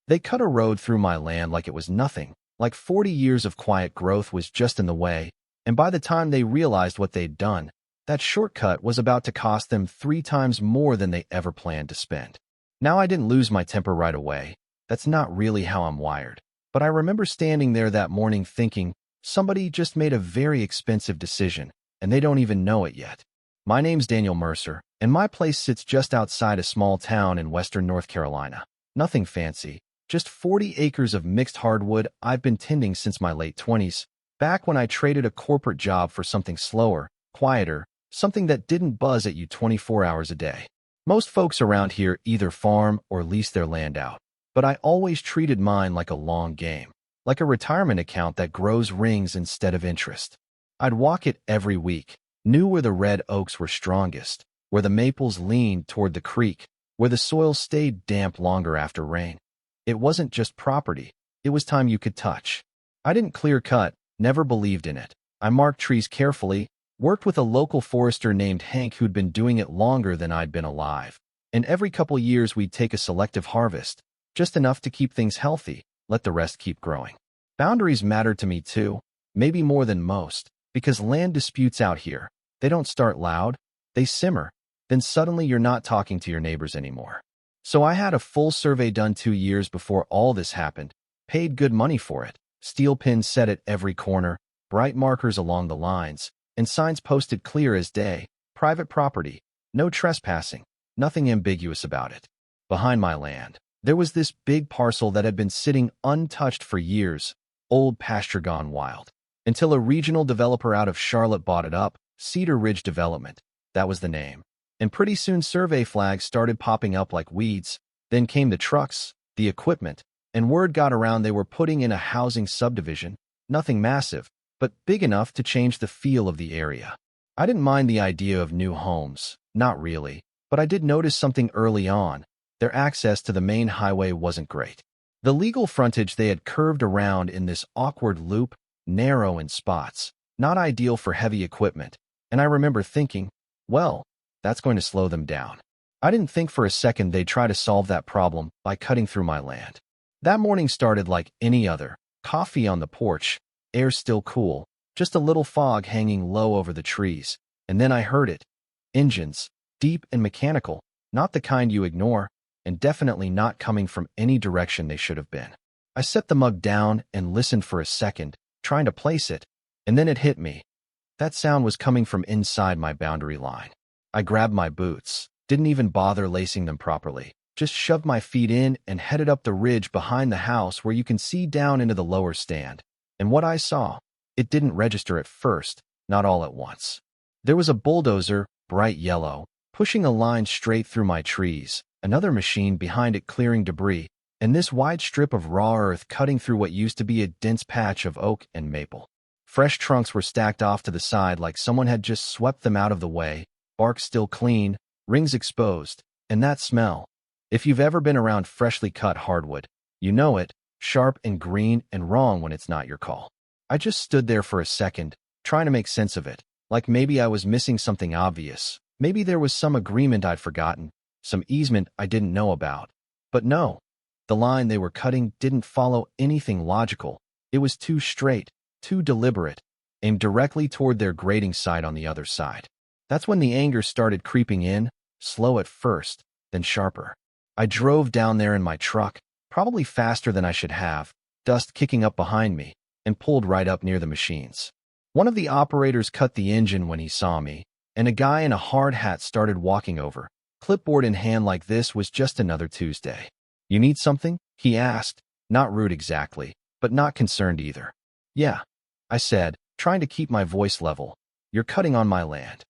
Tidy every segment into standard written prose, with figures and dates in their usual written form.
They cut a road through my land like it was nothing, like 40 years of quiet growth was just in the way, and by the time they realized what they'd done, that shortcut was about to cost them 3 times more than they ever planned to spend. Now I didn't lose my temper right away. That's not really how I'm wired. But I remember standing there that morning thinking, somebody just made a very expensive decision, and they don't even know it yet. My name's Daniel Mercer, and my place sits just outside a small town in western North Carolina. Nothing fancy, just 40 acres of mixed hardwood I've been tending since my late 20s, back when I traded a corporate job for something slower, quieter, something that didn't buzz at you 24 hours a day. Most folks around here either farm or lease their land out, but I always treated mine like a long game, like a retirement account that grows rings instead of interest. I'd walk it every week, knew where the red oaks were strongest, where the maples leaned toward the creek, where the soil stayed damp longer after rain. It wasn't just property, it was time you could touch. I didn't clear cut, never believed in it. I marked trees carefully, worked with a local forester named Hank who'd been doing it longer than I'd been alive. And every couple years we'd take a selective harvest, just enough to keep things healthy, let the rest keep growing. Boundaries mattered to me too, maybe more than most, because land disputes out here, they don't start loud, they simmer, then suddenly you're not talking to your neighbors anymore. So I had a full survey done 2 years before all this happened, paid good money for it, steel pins set at every corner, bright markers along the lines, and signs posted clear as day, private property, no trespassing, nothing ambiguous about it. Behind my land, there was this big parcel that had been sitting untouched for years, old pasture gone wild, until a regional developer out of Charlotte bought it up, Cedar Ridge Development, that was the name. And pretty soon survey flags started popping up like weeds, then came the trucks, the equipment, and word got around they were putting in a housing subdivision, nothing massive, but big enough to change the feel of the area. I didn't mind the idea of new homes, not really, but I did notice something early on. Their access to the main highway wasn't great. The legal frontage they had curved around in this awkward loop, narrow in spots, not ideal for heavy equipment, and I remember thinking, well, that's going to slow them down. I didn't think for a second they'd try to solve that problem by cutting through my land. That morning started like any other, coffee on the porch, air still cool, just a little fog hanging low over the trees, and then I heard it. Engines, deep and mechanical, not the kind you ignore, and definitely not coming from any direction they should have been. I set the mug down and listened for a second, trying to place it, and then it hit me. That sound was coming from inside my boundary line. I grabbed my boots, didn't even bother lacing them properly, just shoved my feet in and headed up the ridge behind the house where you can see down into the lower stand. And what I saw, it didn't register at first, not all at once. There was a bulldozer, bright yellow, pushing a line straight through my trees, another machine behind it clearing debris, and this wide strip of raw earth cutting through what used to be a dense patch of oak and maple. Fresh trunks were stacked off to the side like someone had just swept them out of the way, bark still clean, rings exposed, and that smell. If you've ever been around freshly cut hardwood, you know it, sharp and green and wrong when it's not your call. I just stood there for a second, trying to make sense of it, like maybe I was missing something obvious. Maybe there was some agreement I'd forgotten, some easement I didn't know about. But no, the line they were cutting didn't follow anything logical. It was too straight, too deliberate, aimed directly toward their grading site on the other side. That's when the anger started creeping in, slow at first, then sharper. I drove down there in my truck, probably faster than I should have, dust kicking up behind me, and pulled right up near the machines. One of the operators cut the engine when he saw me, and a guy in a hard hat started walking over. Clipboard in hand like this was just another Tuesday. "You need something?" he asked, not rude exactly, but not concerned either. "Yeah," I said, trying to keep my voice level. "You're cutting on my land."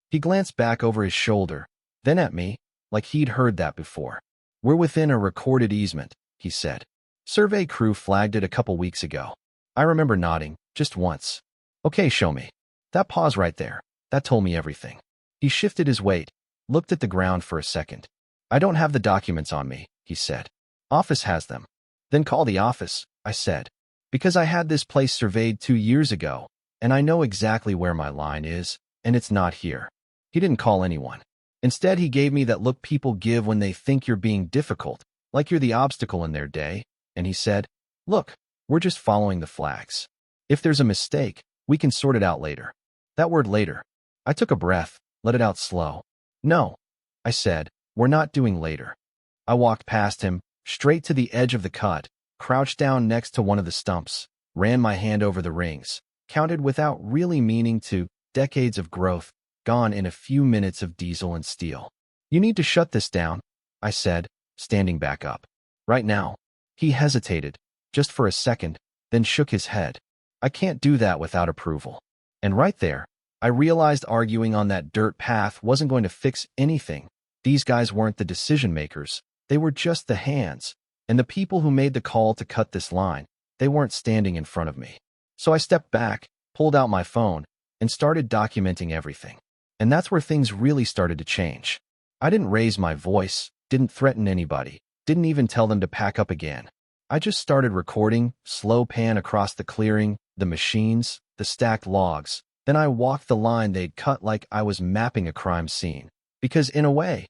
He glanced back over his shoulder, then at me, like he'd heard that before. "We're within a recorded easement," he said. "Survey crew flagged it a couple weeks ago." I remember nodding, just once. "Okay, show me." That pause right there, that told me everything. He shifted his weight, looked at the ground for a second. "I don't have the documents on me," he said. "Office has them." "Then call the office," I said. "Because I had this place surveyed 2 years ago, and I know exactly where my line is, and it's not here." He didn't call anyone. Instead, he gave me that look people give when they think you're being difficult, like you're the obstacle in their day. And he said, "Look, we're just following the flags. If there's a mistake, we can sort it out later." That word later. I took a breath, let it out slow. "No," I said, "we're not doing later." I walked past him, straight to the edge of the cut, crouched down next to one of the stumps, ran my hand over the rings, counted without really meaning to, decades of growth, gone in a few minutes of diesel and steel. "You need to shut this down," I said, standing back up. "Right now." He hesitated, just for a second, then shook his head. "I can't do that without approval." And right there, I realized arguing on that dirt path wasn't going to fix anything. These guys weren't the decision makers. They were just the hands. And the people who made the call to cut this line, they weren't standing in front of me. So I stepped back, pulled out my phone, and started documenting everything. And that's where things really started to change. I didn't raise my voice, didn't threaten anybody, didn't even tell them to pack up again. I just started recording, slow pan across the clearing, the machines, the stacked logs. Then I walked the line they'd cut like I was mapping a crime scene. Because in a way,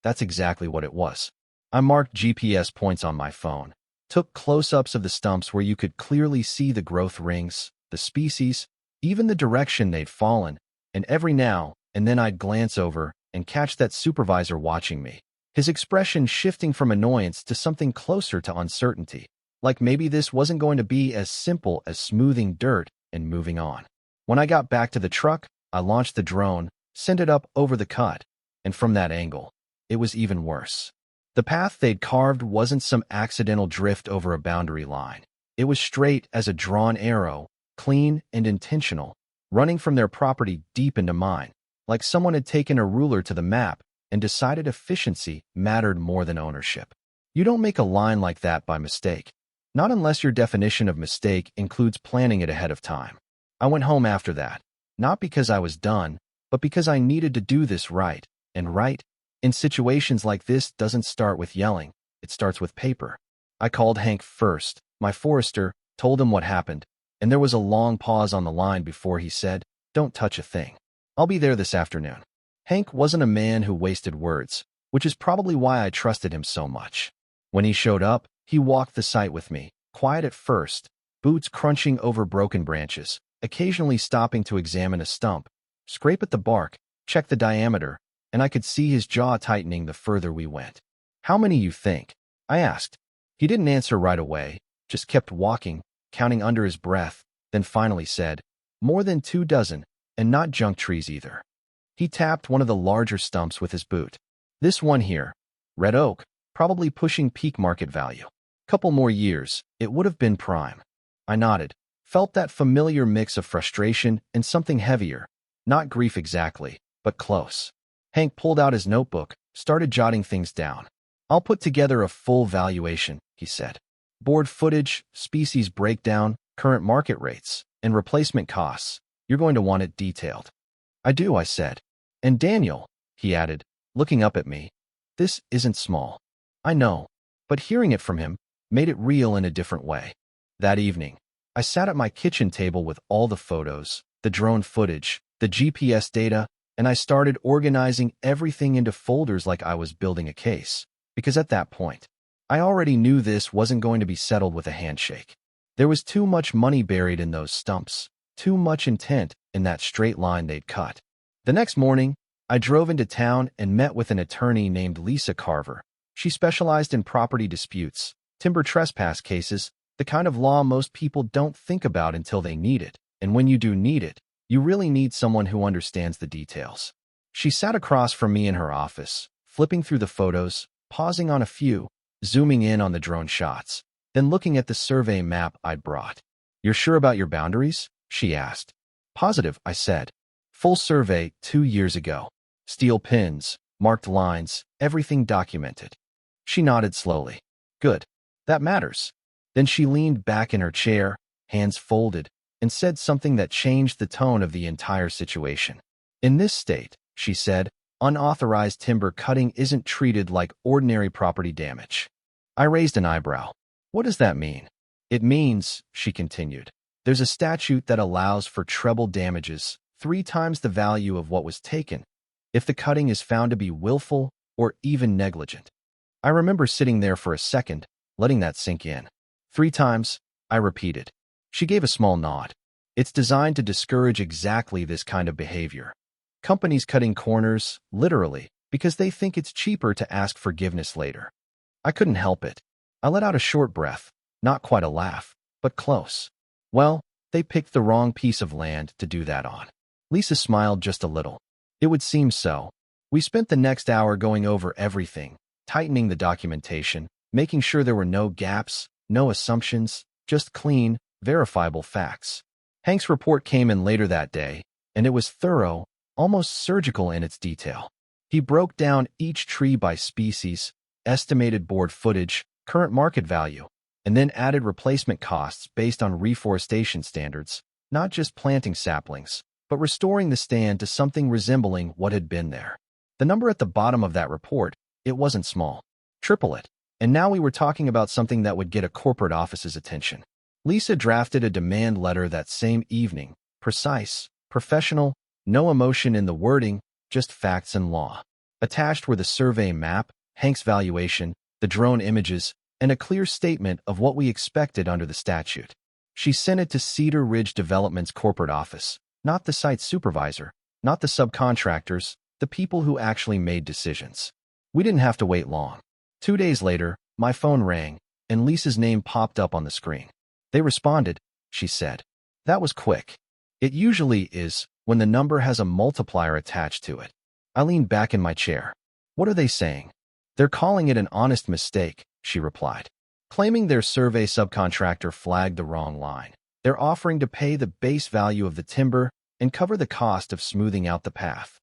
that's exactly what it was. I marked GPS points on my phone, took close-ups of the stumps where you could clearly see the growth rings, the species, even the direction they'd fallen, and every now and then I'd glance over and catch that supervisor watching me, his expression shifting from annoyance to something closer to uncertainty, like maybe this wasn't going to be as simple as smoothing dirt and moving on. When I got back to the truck, I launched the drone, sent it up over the cut, and from that angle, it was even worse. The path they'd carved wasn't some accidental drift over a boundary line. It was straight as a drawn arrow, clean and intentional, running from their property deep into mine, like someone had taken a ruler to the map and decided efficiency mattered more than ownership. You don't make a line like that by mistake, not unless your definition of mistake includes planning it ahead of time. I went home after that, not because I was done, but because I needed to do this right, and right, in situations like this, doesn't start with yelling, it starts with paper. I called Hank first, my forester, told him what happened, and there was a long pause on the line before he said, "Don't touch a thing. I'll be there this afternoon." Hank wasn't a man who wasted words, which is probably why I trusted him so much. When he showed up, he walked the site with me, quiet at first, boots crunching over broken branches, occasionally stopping to examine a stump, scrape at the bark, check the diameter, and I could see his jaw tightening the further we went. "How many you think?" I asked. He didn't answer right away, just kept walking, counting under his breath, then finally said, "More than 24, and not junk trees either." He tapped one of the larger stumps with his boot. "This one here, red oak, probably pushing peak market value. Couple more years, it would have been prime." I nodded, felt that familiar mix of frustration and something heavier, not grief exactly, but close. Hank pulled out his notebook, started jotting things down. "I'll put together a full valuation," he said. "Board footage, species breakdown, current market rates, and replacement costs. You're going to want it detailed." "I do," I said. "And Daniel," he added, looking up at me, "this isn't small." "I know," but hearing it from him made it real in a different way. That evening, I sat at my kitchen table with all the photos, the drone footage, the GPS data, and I started organizing everything into folders like I was building a case. Because at that point, I already knew this wasn't going to be settled with a handshake. There was too much money buried in those stumps, too much intent in that straight line they'd cut. The next morning, I drove into town and met with an attorney named Lisa Carver. She specialized in property disputes, timber trespass cases, the kind of law most people don't think about until they need it. And when you do need it, you really need someone who understands the details. She sat across from me in her office, flipping through the photos, pausing on a few, zooming in on the drone shots, then looking at the survey map I'd brought. "You're sure about your boundaries?" she asked. "Positive," I said. "Full survey 2 years ago. Steel pins, marked lines, everything documented." She nodded slowly. "Good. That matters." Then she leaned back in her chair, hands folded, and said something that changed the tone of the entire situation. "In this state," she said, "unauthorized timber cutting isn't treated like ordinary property damage." I raised an eyebrow. "What does that mean?" "It means," she continued, "there's a statute that allows for treble damages, 3 times the value of what was taken, if the cutting is found to be willful or even negligent." I remember sitting there for a second, letting that sink in. 3 times, I repeated. She gave a small nod. It's designed to discourage exactly this kind of behavior. Companies cutting corners, literally, because they think it's cheaper to ask forgiveness later. I couldn't help it. I let out a short breath, not quite a laugh, but close. Well, they picked the wrong piece of land to do that on. Lisa smiled just a little. It would seem so. We spent the next hour going over everything, tightening the documentation, making sure there were no gaps, no assumptions, just clean, verifiable facts. Hank's report came in later that day, and it was thorough, almost surgical in its detail. He broke down each tree by species, estimated board footage, current market value, and then added replacement costs based on reforestation standards, not just planting saplings, but restoring the stand to something resembling what had been there. The number at the bottom of that report, it wasn't small. Triple it. And now we were talking about something that would get a corporate office's attention. Lisa drafted a demand letter that same evening, precise, professional, no emotion in the wording, just facts and law. Attached were the survey map, Hank's valuation, the drone images, and a clear statement of what we expected under the statute. She sent it to Cedar Ridge Development's corporate office, not the site supervisor, not the subcontractors, the people who actually made decisions. We didn't have to wait long. 2 days later, my phone rang, and Lisa's name popped up on the screen. They responded, she said. That was quick. It usually is when the number has a multiplier attached to it. I leaned back in my chair. What are they saying? They're calling it an honest mistake, she replied, claiming their survey subcontractor flagged the wrong line. They're offering to pay the base value of the timber and cover the cost of smoothing out the path.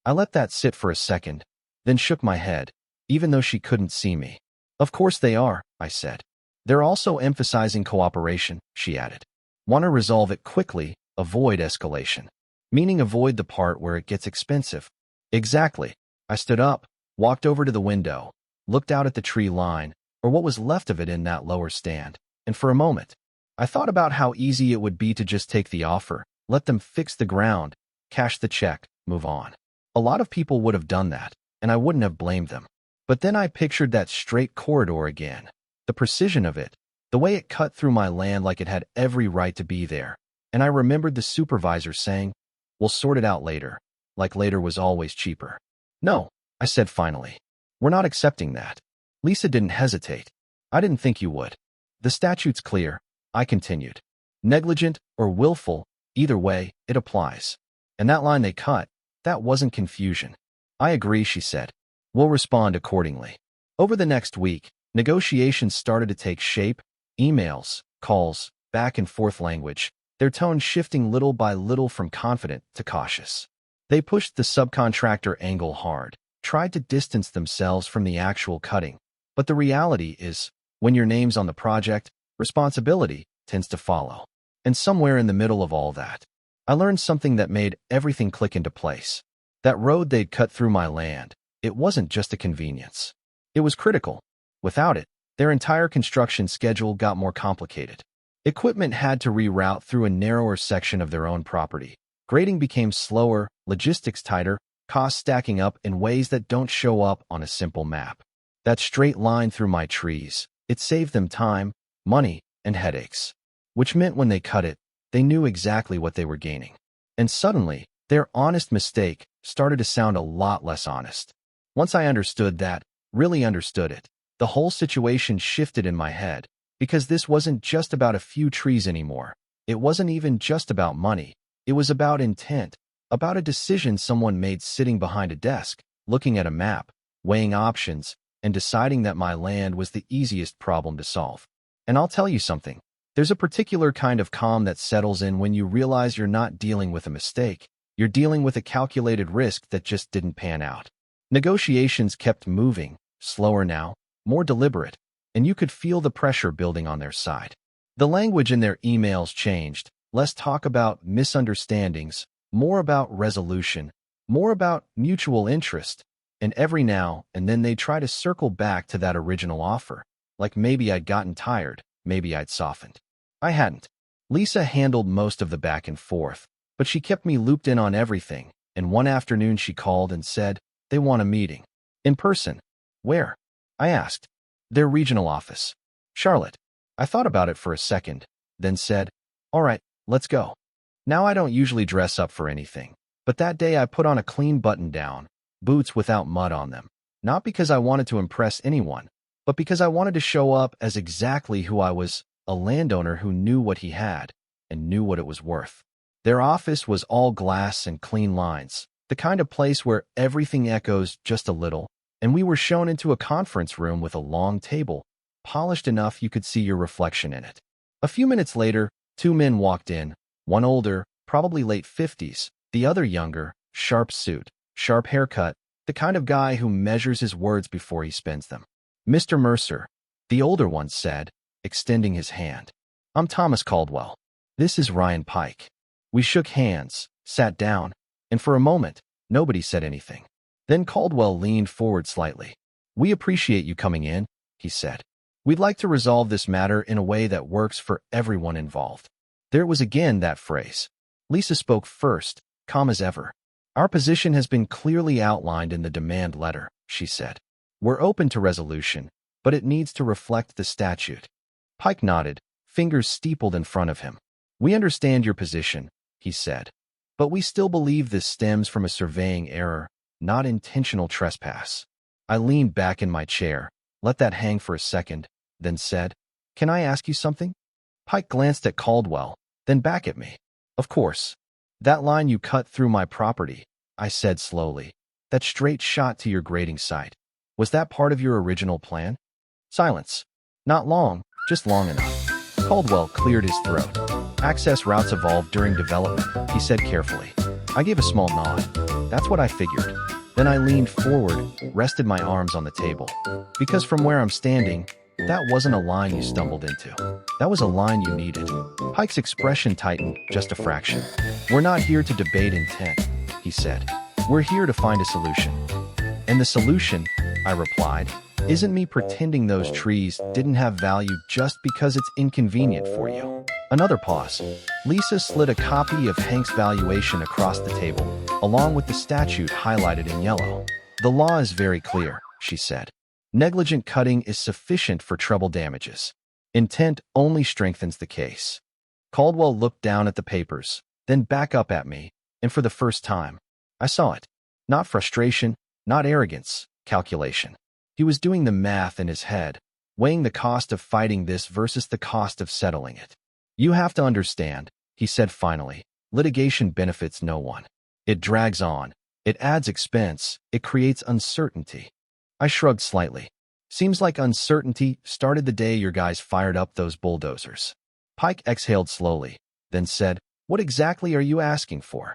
I let that sit for a second, then shook my head, even though she couldn't see me. Of course they are, I said. They're also emphasizing cooperation, she added. Want to resolve it quickly, avoid escalation. Meaning avoid the part where it gets expensive. Exactly. I stood up, walked over to the window, looked out at the tree line, or what was left of it in that lower stand, and for a moment, I thought about how easy it would be to just take the offer, let them fix the ground, cash the check, move on. A lot of people would have done that, and I wouldn't have blamed them. But then I pictured that straight corridor again, the precision of it, the way it cut through my land like it had every right to be there, and I remembered the supervisor saying, "We'll sort it out later," like later was always cheaper. No, I said finally. We're not accepting that. Lisa didn't hesitate. I didn't think you would. The statute's clear, I continued. Negligent or willful, either way, it applies. And that line they cut, that wasn't confusion. I agree, she said. We'll respond accordingly. Over the next week, negotiations started to take shape, emails, calls, back and forth language, their tone shifting little by little from confident to cautious. They pushed the subcontractor angle hard, tried to distance themselves from the actual cutting. But the reality is, when your name's on the project, responsibility tends to follow. And somewhere in the middle of all that, I learned something that made everything click into place. That road they'd cut through my land, it wasn't just a convenience. It was critical. Without it, their entire construction schedule got more complicated. Equipment had to reroute through a narrower section of their own property. Grading became slower, logistics tighter, costs stacking up in ways that don't show up on a simple map. That straight line through my trees, it saved them time, money, and headaches. Which meant when they cut it, they knew exactly what they were gaining. And suddenly, their honest mistake started to sound a lot less honest. Once I understood that, really understood it, the whole situation shifted in my head, because this wasn't just about a few trees anymore. It wasn't even just about money. It was about intent, about a decision someone made sitting behind a desk, looking at a map, weighing options, and deciding that my land was the easiest problem to solve. And I'll tell you something. There's a particular kind of calm that settles in when you realize you're not dealing with a mistake. You're dealing with a calculated risk that just didn't pan out. Negotiations kept moving, slower now, more deliberate, and you could feel the pressure building on their side. The language in their emails changed, less talk about misunderstandings, more about resolution, more about mutual interest, and every now and then they'd try to circle back to that original offer, like maybe I'd gotten tired, maybe I'd softened. I hadn't. Lisa handled most of the back and forth, but she kept me looped in on everything, and one afternoon she called and said, they want a meeting. In person. Where? I asked. Their regional office. Charlotte. I thought about it for a second, then said, all right, let's go. Now I don't usually dress up for anything, but that day I put on a clean button-down, boots without mud on them, not because I wanted to impress anyone, but because I wanted to show up as exactly who I was, a landowner who knew what he had and knew what it was worth. Their office was all glass and clean lines, the kind of place where everything echoes just a little, and we were shown into a conference room with a long table, polished enough you could see your reflection in it. A few minutes later, two men walked in, one older, probably late 50s, the other younger, sharp suit, sharp haircut, the kind of guy who measures his words before he spends them. Mr. Mercer, the older one said, extending his hand. I'm Thomas Caldwell. This is Ryan Pike. We shook hands, sat down, and for a moment, nobody said anything. Then Caldwell leaned forward slightly. We appreciate you coming in, he said. We'd like to resolve this matter in a way that works for everyone involved. There was again that phrase. Lisa spoke first, calm as ever. Our position has been clearly outlined in the demand letter, she said. We're open to resolution, but it needs to reflect the statute. Pike nodded, fingers steepled in front of him. We understand your position, he said, but we still believe this stems from a surveying error, not intentional trespass. I leaned back in my chair, let that hang for a second, then said, Can I ask you something? Pike glanced at Caldwell, then back at me. Of course. That line you cut through my property, I said slowly. That straight shot to your grading site. Was that part of your original plan? Silence. Not long, just long enough. Caldwell cleared his throat. Access routes evolved during development, he said carefully. I gave a small nod. That's what I figured. Then I leaned forward, rested my arms on the table. Because from where I'm standing, that wasn't a line you stumbled into. That was a line you needed. Pike's expression tightened just a fraction. We're not here to debate intent, he said. We're here to find a solution. And the solution, I replied, isn't me pretending those trees didn't have value just because it's inconvenient for you. Another pause. Lisa slid a copy of Hank's valuation across the table, along with the statute highlighted in yellow. The law is very clear, she said. Negligent cutting is sufficient for treble damages. Intent only strengthens the case. Caldwell looked down at the papers, then back up at me, and for the first time, I saw it. Not frustration, not arrogance, calculation. He was doing the math in his head, weighing the cost of fighting this versus the cost of settling it. You have to understand, he said finally, litigation benefits no one. It drags on, it adds expense, it creates uncertainty. I shrugged slightly. Seems like uncertainty started the day your guys fired up those bulldozers. Pike exhaled slowly, then said, What exactly are you asking for?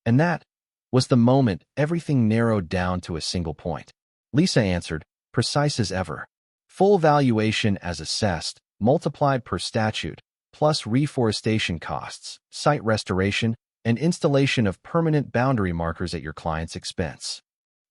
And that was the moment everything narrowed down to a single point. Lisa answered, precise as ever. Full valuation as assessed, multiplied per statute, plus reforestation costs, site restoration, and installation of permanent boundary markers at your client's expense.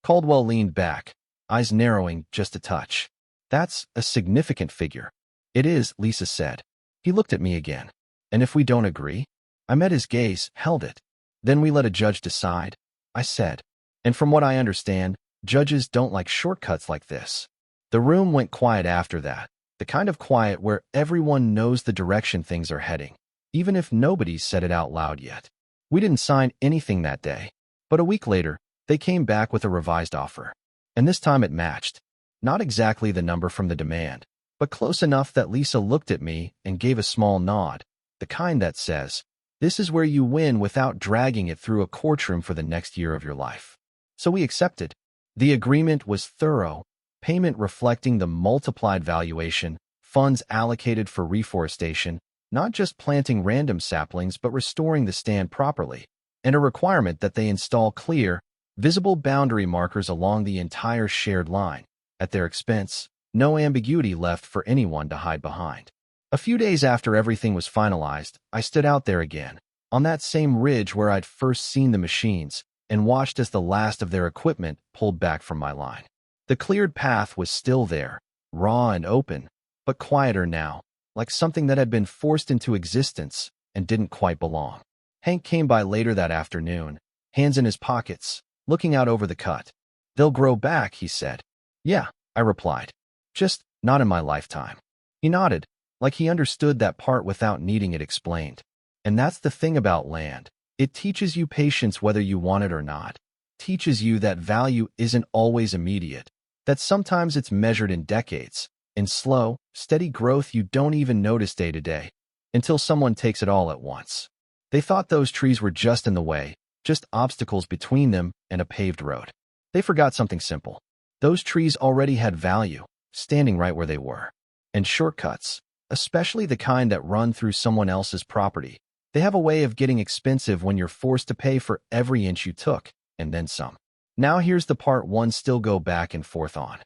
Caldwell leaned back, eyes narrowing just a touch. That's a significant figure. It is, Lisa said. He looked at me again. And if we don't agree? I met his gaze, held it. Then we let a judge decide, I said. And from what I understand, judges don't like shortcuts like this. The room went quiet after that, the kind of quiet where everyone knows the direction things are heading, even if nobody's said it out loud yet. We didn't sign anything that day, but a week later, they came back with a revised offer. And this time it matched. Not exactly the number from the demand, but close enough that Lisa looked at me and gave a small nod, the kind that says, this is where you win without dragging it through a courtroom for the next year of your life. So we accepted. The agreement was thorough, payment reflecting the multiplied valuation, funds allocated for reforestation, not just planting random saplings but restoring the stand properly, and a requirement that they install clear, visible boundary markers along the entire shared line, at their expense, no ambiguity left for anyone to hide behind. A few days after everything was finalized, I stood out there again, on that same ridge where I'd first seen the machines, and watched as the last of their equipment pulled back from my line. The cleared path was still there, raw and open, but quieter now, like something that had been forced into existence and didn't quite belong. Hank came by later that afternoon, hands in his pockets, looking out over the cut. They'll grow back, he said. Yeah, I replied. Just not in my lifetime. He nodded, like he understood that part without needing it explained. And that's the thing about land. It teaches you patience whether you want it or not. Teaches you that value isn't always immediate, that sometimes it's measured in decades, in slow, steady growth you don't even notice day to day, until someone takes it all at once. They thought those trees were just in the way, just obstacles between them and a paved road. They forgot something simple. Those trees already had value, standing right where they were. And shortcuts, especially the kind that run through someone else's property, they have a way of getting expensive when you're forced to pay for every inch you took, and then some. Now here's the part one still go back and forth on.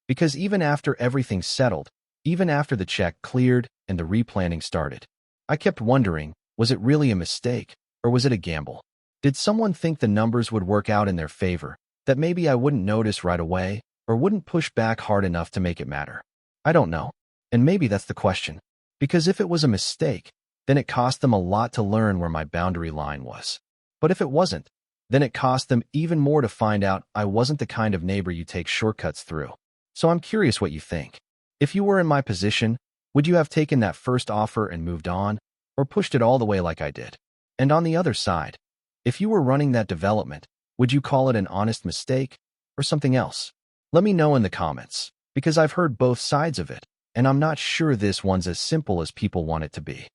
Because even after everything's settled, even after the check cleared and the replanting started, I kept wondering, was it really a mistake, or was it a gamble? Did someone think the numbers would work out in their favor, that maybe I wouldn't notice right away, or wouldn't push back hard enough to make it matter? I don't know. And maybe that's the question. Because if it was a mistake, then it cost them a lot to learn where my boundary line was. But if it wasn't, then it cost them even more to find out I wasn't the kind of neighbor you take shortcuts through. So I'm curious what you think. If you were in my position, would you have taken that first offer and moved on, or pushed it all the way like I did? And on the other side, if you were running that development, would you call it an honest mistake, or something else? Let me know in the comments, because I've heard both sides of it, and I'm not sure this one's as simple as people want it to be.